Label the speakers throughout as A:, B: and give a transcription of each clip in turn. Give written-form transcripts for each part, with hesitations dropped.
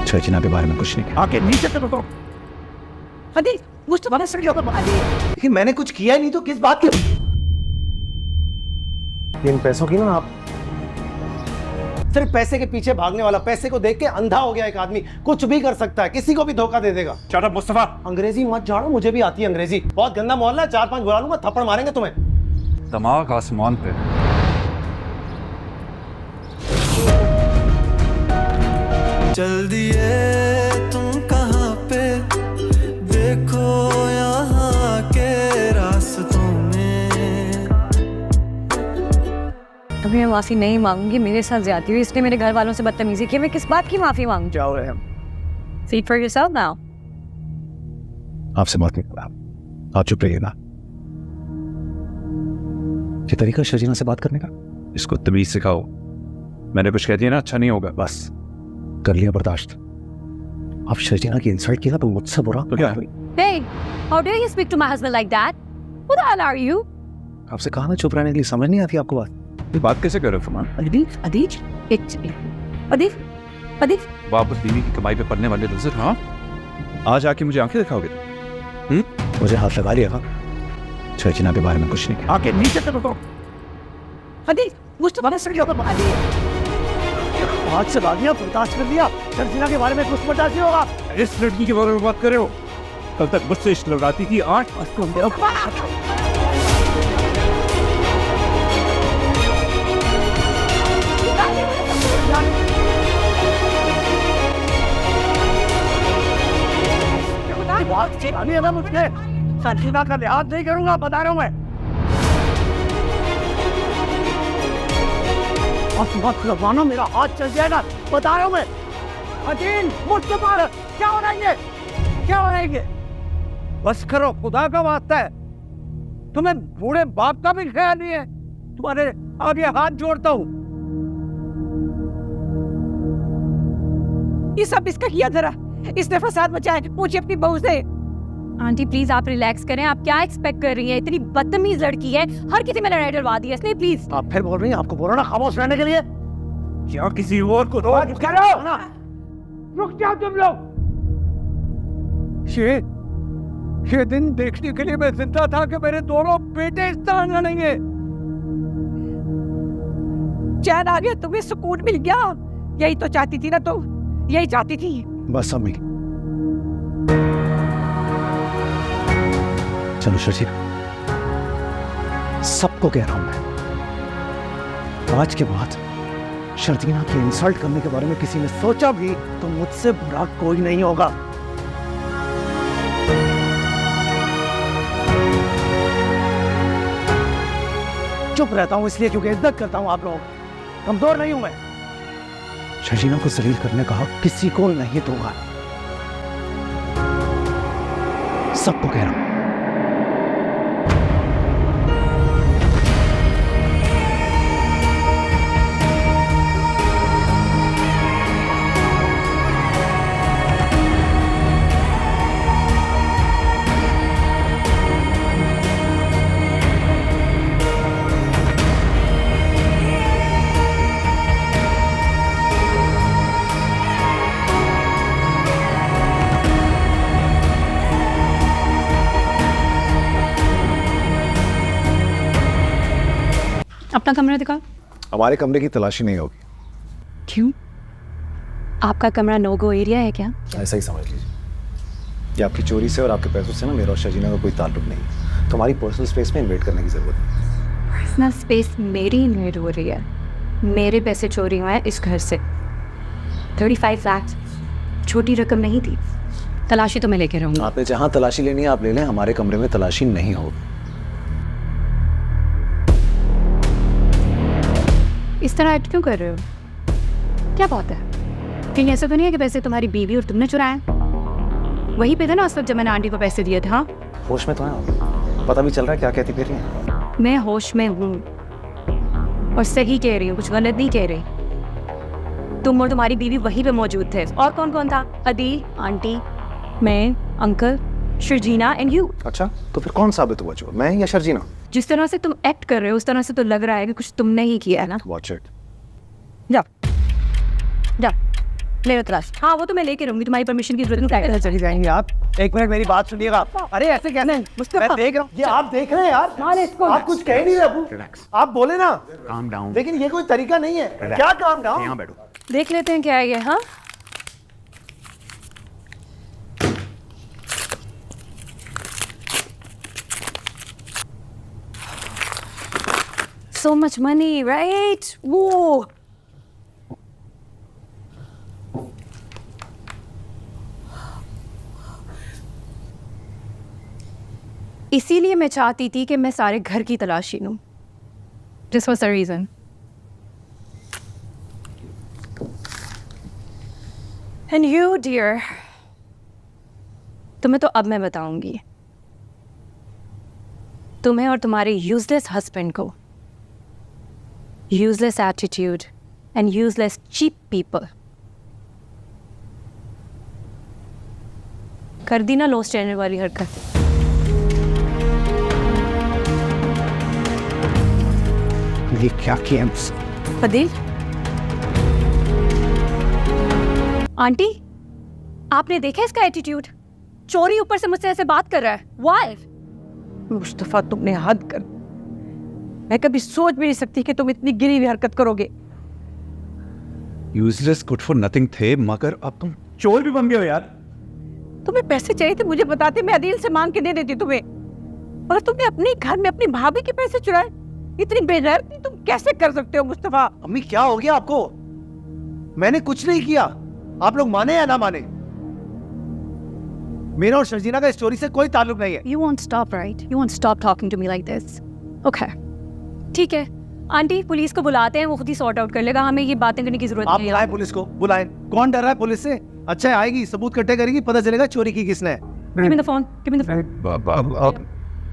A: शर्जीना के बारे में कुछ नहीं।
B: आके नीचे करो तो
C: अदी मुझे सर
B: लेकिन मैंने कुछ किया ही नहीं तो किस बात की? इन पैसों की ना आप सिर्फ पैसे के पीछे भागने वाला, पैसे को देख के अंधा हो गया एक आदमी, कुछ भी कर सकता है, किसी को भी धोखा दे देगा।
D: Shut up Mustafa.
B: अंग्रेजी मत झाड़ो, मुझे भी आती है अंग्रेजी। बहुत गंदा मोहल्ला है, 4-5 बुला लूंगा, थप्पड़ मारेंगे तुम्हें।
D: दिमाग आसमान पे।
E: चल दिए तुम कहाँ पे, देखो यहाँ के रास्तों में।
C: अभी मैं माफी नहीं मांगूंगी, मेरे साथ ज्यादती हुई इसलिए मेरे घर वालों से बदतमीजी की। मैं किस बात की माफी मांगू?
B: जाओ रहे हम।
C: Speak for yourself now.
A: आपसे बात नहीं कर रहा, आप चुप रहिए ना। ये तरीका शर्जीना से बात करने का?
D: इसको तमीज सिखाओ। मैंने कुछ कह दिया ना, अच्छा नहीं होगा।
A: बस कर लिया बर्दाश्त। आप शर्जीना की इंसल्ट किया तो मुझसे बुरा
D: तो क्या?
C: Hey, how dare you speak to my husband like that? Who the hell are you?
A: आपसे कहा ना चुप रहने के लिए, समझ नहीं आती आपको बात?
D: ये बात कैसे कर रहे हो फरमान?
C: अदीफ
D: वापस बीवी की कमाई पे पड़ने वाले लफ्ज़। हाँ, आज आके मुझे आंखें दिखाओगे?
A: मुझे हाथ लगा लिया था, शर्जीना के बारे में कुछ नहीं।
B: आके नीचे करो तो
C: मुझे सर
B: हाथ चला दिया, बर्दाश्त कर लिया। शर्जीना के बारे में कुछ बर्दाश्त नहीं होगा।
D: इस लड़की के बारे में बात कर रहे हो? कल तक मुझसे इश्क लगाती थी, आज
B: मुझे शर्जीना का लिहाज नहीं करूंगा, बता रहा हूं मैं। मत लगवाना, मेरा हाथ चल जाएगा, बता रहा हूं मैं। अजील मुझसे मार, क्या हो रहा है ये? क्या हो रहा है ये? बस करो, खुदा का वास्ता है। तुम्हें बूढ़े बाप का भी ख्याल नहीं है। तुम्हारे आगे हाथ जोड़ता हूं।
C: ये सब इसका किया, जरा इसने फसाद मचाया मुझे अपनी बहू से। आंटी प्लीज आप रिलैक्स करें, आप क्या एक्सपेक्ट कर रही हैं? इतनी बदतमीज लड़की है, हर किसी में लड़ाई डलवा दी है इसने। प्लीज
B: आप फिर बोल रही हैं, आपको बोलो ना खामोश रहने के लिए।
D: क्या किसी और को
B: रुक जाओ तुम लोग। ये दिन देखने के लिए मैं जिंदा था कि मेरे दोनों बेटे इस तरह लड़ेंगे।
C: चैन आ गया, तुम्हें सुकून मिल गया। यही तो चाहती थी ना, तो यही चाहती थी।
A: बस अम्मी, चलो शर्जीना, सबको कह रहा हूं मैं, आज के बाद शर्जीना की इंसल्ट करने के बारे में किसी ने सोचा भी तो मुझसे बुरा कोई नहीं होगा। चुप रहता हूं इसलिए क्योंकि इज्जत करता हूं आप लोगों की, कमजोर नहीं हूं मैं। शर्जीना को जलील करने का हक किसी को नहीं दूंगा, सबको कह रहा हूं।
C: अपना कमरा दिखाओ।
A: हमारे कमरे की तलाशी नहीं होगी।
C: क्यों? आपका कमरा नो गो एरिया है क्या?
A: ऐसा ही समझ लीजिए। ये आपकी चोरी से और आपके पैसों से ना मेरा और शर्जीना का कोई ताल्लुक नहीं। तुम्हारी पर्सनल स्पेस में इन्वेट करने की जरूरत नहीं।
C: पर्सनल स्पेस मेरी इन्वेट हो रही है। मेरे पैसे चोरी हुए हैं इस घर से। 35 लाख छोटी रकम नहीं थी। तलाशी तो मैं लेके रहूंगी।
A: आपने जहां तलाशी लेनी है आप ले लें, हमारे कमरे में तलाशी नहीं होगी।
C: इस तरह एक्ट क्यों कर रहे हो? क्या बात है? कहीं ऐसा तो नहीं है कि पैसे तुम्हारी बीवी और तुमने चुराए? वहीं पे थे ना उस वक्त जब मैंने आंटी को पैसे दिए थे। हाँ,
A: होश में तो है आप? पता भी चल रहा है क्या कहती फिर रही हैं?
C: मैं होश में हूँ और सही कह रही हूँ, कुछ गलत नहीं कह रही। तुम और तुम्हारी बीवी वहीं पे मौजूद थे। और कौन कौन था? अदी, आंटी, मैं, अंकल, शर्जीना एंड यू।
A: अच्छा, तो फिर कौन साबित हुआ चोर, मैं या शर्जीना?
C: जिस तरह से तुम एक्ट कर रहे हो उस तरह से तो लग रहा है कि कुछ तुमने ही किया है ना।
A: Watch it.
C: जाओ जाओ। ले लो तलाश। हाँ वो तो मैं लेके रहूंगी, तुम्हारी परमिशन की जरूरत नहीं है।
B: चली जाएंगे आप। एक मिनट मेरी बात सुनिएगा। अरे ऐसे कैसे? मैं देख रहा हूँ, ये आप देख रहे हैं यार, आप कुछ कह नहीं रहे अबू, आप बोले ना
A: काम डाउन।
B: लेकिन ये कोई तरीका नहीं है। क्या काम डाउन?
A: यहाँ बैठो।
C: देख लेते हैं क्या है ये। हाँ so much money, right? Whoa. इसीलिए मैं चाहती थी कि मैं सारे घर की तलाशी लूं। This was the reason. And you, dear, तुम्हें तो अब मैं बताऊंगी, तुम्हें और तुम्हारे यूजलेस हस्बैंड को, useless attitude and useless cheap people, कर दी ना लो स्टैंडर्ड वाली हरकत।
A: ये क्या किया मुझसे?
C: फदील, आंटी आपने देखा इसका एटीट्यूड? चोरी ऊपर से मुझसे ऐसे बात कर रहा है। Why?
B: मुस्तफा तुमने हद कर, मैं कभी सोच भी नहीं सकती कि तुम इतनी गिरी हुई हरकत करोगे।
D: यूजलेस गुड फॉर नथिंग थे, मगर अब तुम चोर भी बन गए हो यार।
B: तुम्हें पैसे चाहिए थे, मुझे बताते, मैं अदील से मांग के दे देती तुम्हें, और तुमने अपने घर में अपनी भाभी के पैसे चुराए। इतनी बेगैरती तुम कैसे कर सकते हो मुस्तफा? अम्मी क्या हो गया आपको? मैंने कुछ नहीं किया, आप लोग माने या ना माने, मेरा और शर्जीना का स्टोरी से कोई ताल्लुक नहीं है।
C: You won't stop, right? You won't stop talking to me like this. Okay. ठीक है आंटी, पुलिस को बुलाते हैं, वो खुद ही सॉर्ट आउट कर लेगा, हमें ये बातें करने की जरूरत
B: आप
C: नहीं है।
B: बुलाएं पुलिस को, बुलाएं। कौन डर रहा है पुलिस से? अच्छा आएगी, सबूत इकट्ठे करेगी, पता चलेगा चोरी की किसने है।
C: Give me the phone. Give me the phone.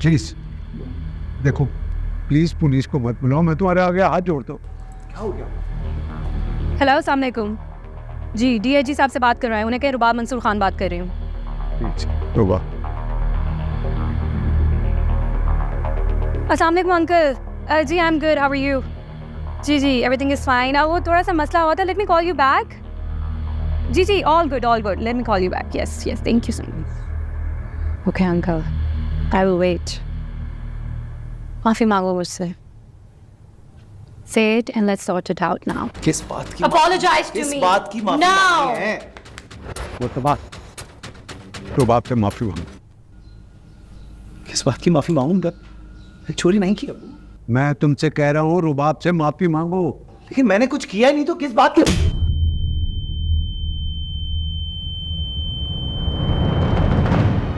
F: Please देखो, प्लीज पुलिस को मत बुलाओ, मैं तुम्हारे आगे हाथ जोड़ता हूँ।
C: हेलो, अस्सलाम वालेकुम जी, डीआईजी साहब से बात कर रहे हैं, उन्हें कह रुबाब मंसूर खान बात कर रही हूँ।
F: तो वाह,
C: अस्सलाम वालेकुम अंकल। जी I am good, how are you? जी जी एवरीथिंग इज़ फाइन। वो थोड़ा सा मसला हुआ था, let me call you back. जी जी all good, let me call you back. Yes yes, thank you so much. Okay uncle, I will wait. माफ़ी मांगो मुझसे। Say it and let's sort it out now.
B: किस बात की?
C: Apologize to
B: किस
C: me.
B: बात की माफी
C: No.
B: मांगनी है?
A: वो तो बात,
F: तो बाप से माफी मांगो।
A: किस बात की माफी मांगूंगा? चोरी नहीं की।
F: मैं तुमसे कह रहा हूँ रुबाब से माफी मांगो।
B: लेकिन मैंने कुछ किया ही नहीं, तो किस बात की?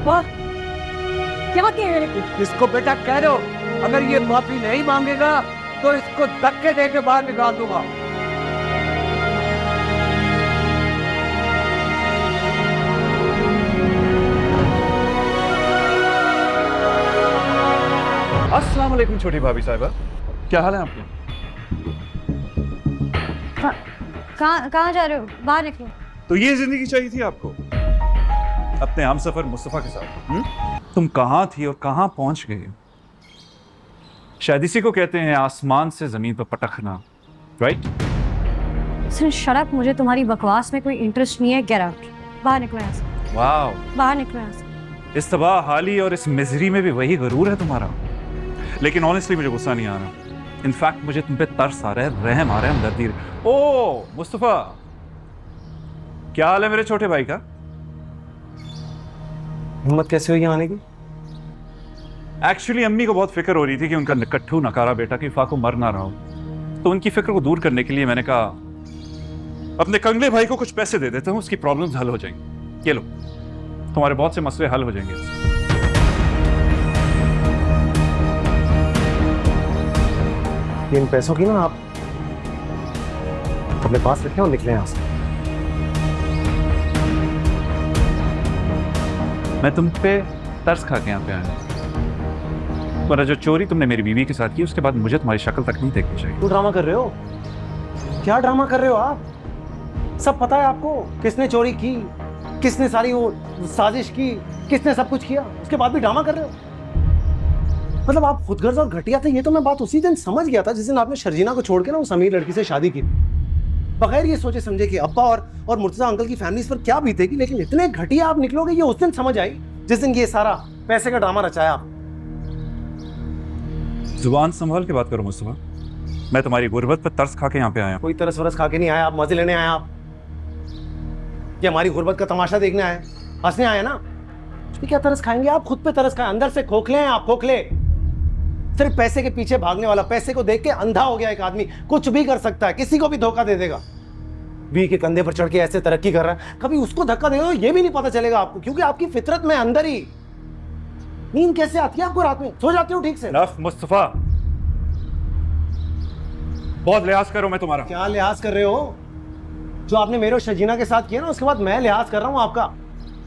C: वाह, क्या कह रहे हो?
B: इसको बेटा कह दो, अगर ये माफी नहीं मांगेगा तो इसको धक्के दे के बाहर निकाल दूंगा।
D: अस्सलाम वालेकुम छोटी भाभी साहिबा, क्या हाल है आपके?
G: कहाँ जा रहे हो? बाहर निकलो।
D: तो ये जिंदगी चाहिए थी आपको अपने हमसफर मुस्तफा के साथ? तुम कहाँ थी और कहाँ पहुंच गई? शायद इसी को कहते हैं आसमान से जमीन पर पटकना, राइट?
G: सुन, शट अप, मुझे तुम्हारी बकवास में कोई इंटरेस्ट नहीं है। गेट आउट, बाहर निकलो यहाँ से।
D: वाओ,
G: बाहर निकलो यहाँ से।
D: इस तबाह हाली और इस मिजरी में भी वही गरूर है तुम्हारा। लेकिन ऑनेस्टली मुझे गुस्सा नहीं आ रहा, इनफैक्ट मुझे तुम पे तरस आ रहा है, रहम आ रहा है, हमदर्दी। ओ मुस्तफा, क्या हाल है मेरे छोटे भाई का?
B: हिम्मत कैसे हुई आने की?
D: एक्चुअली अम्मी को बहुत फिक्र हो रही थी कि उनका निकट्ठू नकारा बेटा कि फाको मर ना रहा हो, तो उनकी फिक्र को दूर करने के लिए मैंने कहा अपने कंगले भाई को कुछ पैसे दे देता हूँ, उसकी प्रॉब्लम्स हल हो जाएंगी। ये लो, तुम्हारे बहुत से मसले हल हो जाएंगे इससे।
B: इन पैसों की ना आप अपने पास रखें और निकले यहाँ से।
D: मैं तुम पे तरस खा के यहाँ पे आया, वरना जो चोरी तुमने मेरी बीवी के साथ की उसके बाद मुझे तुम्हारी शक्ल तक नहीं देखनी चाहिए।
B: क्यों ड्रामा कर रहे हो? क्या ड्रामा कर रहे हो आप? सब पता है आपको किसने चोरी की, किसने सारी वो साजिश की, किसने सब कुछ किया, उसके बाद भी ड्रामा कर रहे हो। मतलब आप खुदगर्ज और घटिया थे, ये तो मैं बात उसी दिन समझ गया था जिस दिन आपने शर्जीना को छोड़ के ना उस अमीर लड़की से शादी की।
H: बगैर ये सोचे समझे कि अब्बा और मुर्तजा अंकल की फैमिली पर क्या बीतेगी, लेकिन इतने घटिया आप निकलोगे ये उस दिन समझ आई जिस दिन ये सारा पैसे का ड्रामा रचाया आप।
D: जुबान संभाल के बात करो मुस्तफा, मैं तुम्हारी गुर्बत पर तरस खा के यहाँ पे आया हूँ।
H: कोई तरस वरस खा के नहीं आया, आप मजे लेने आए आप, ये हमारी गुर्बत का तमाशा देखने आए, हंसने आए ना। तो क्या तरस खाएंगे आप? खुद पे तरस खाएं, अंदर से खोखले हैं आप, खोखले। सिर्फ पैसे के पीछे भागने वाला, पैसे को देख के अंधा हो गया एक आदमी, कुछ भी कर सकता है, किसी को भी धोखा दे देगा। बी के कंधे पर चढ़ के ऐसे तरक्की कर रहा है, कभी उसको धक्का दे दो ये भी नहीं पता चलेगा आपको, क्योंकि आपकी फितरत में अंदर ही। नींद कैसे आती है आपको रात में? सो जाते हो ठीक से?
D: मुस्तफा, बहुत लिहाज करो मैं तुम्हारा।
H: क्या लिहाज कर रहे हो? जो आपने मेरे और शजीना के साथ किया ना, उसके बाद मैं लिहाज कर रहा हूं आपका,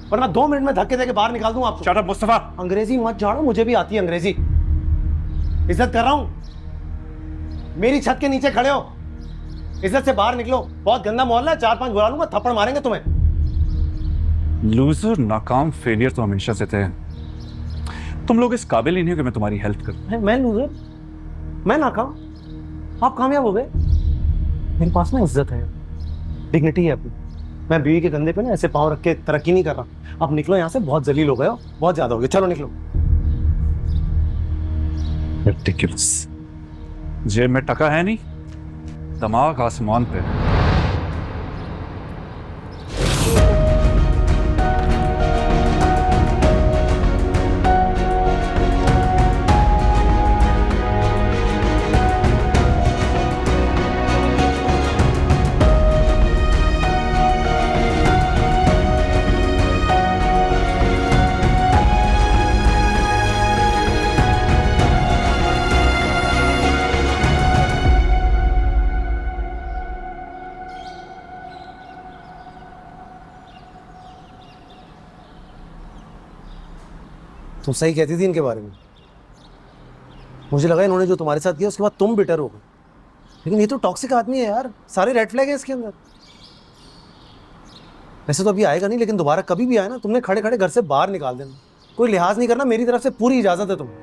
H: वरना 2 मिनट में धक्के देके बाहर निकाल दूं आपको।
D: Shut up Mustafa.
H: अंग्रेजी मत झाड़ो, मुझे भी आती है अंग्रेजी, इज्जत कर रहा हूं। मेरी छत के नीचे खड़े हो, इज्जत से बाहर निकलो, बहुत गंदा मोहल्ला है, 4-5 बुला लूंगा, थप्पड़ मारेंगे तुम्हें।
D: लूजर, नाकाम, फेलियर तो हमेशा से थे। तुम लोग इस काबिल ही नहीं हो कि मैं तुम्हारी हेल्प करूं।
H: मैं लूजर? मैं नाकाम? आप कामयाब हो गए? मेरे पास ना इज्जत है, डिग्निटी है अपनी। मैं बीवी के कंधे पे ना ऐसे पाँव रख के तरक्की नहीं कर रहा। अब निकलो यहाँ से, बहुत जलील हो गए हो, बहुत ज्यादा हो गए, चलो निकलो।
D: रिडिकुलस। जेब में टका है नहीं, दिमाग आसमान पे।
H: तुम सही कहती थी इनके बारे में, मुझे लगा इन्होंने जो तुम्हारे साथ किया उसके बाद तुम बिटर हो गए, लेकिन ये तो टॉक्सिक आदमी है यार, सारे रेड फ्लैग हैं इसके अंदर। वैसे तो अभी आएगा नहीं, लेकिन दोबारा कभी भी आए ना, तुमने खड़े खड़े घर से बाहर निकाल देना, कोई लिहाज नहीं करना, मेरी तरफ से पूरी इजाजत है तुम्हें।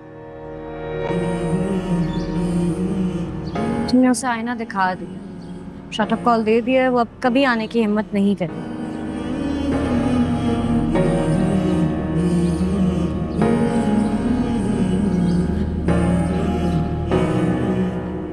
G: तुमने उसे आईना दिखा दिया, शटअप कॉल दे दिया, वो अब कभी आने की हिम्मत नहीं करी।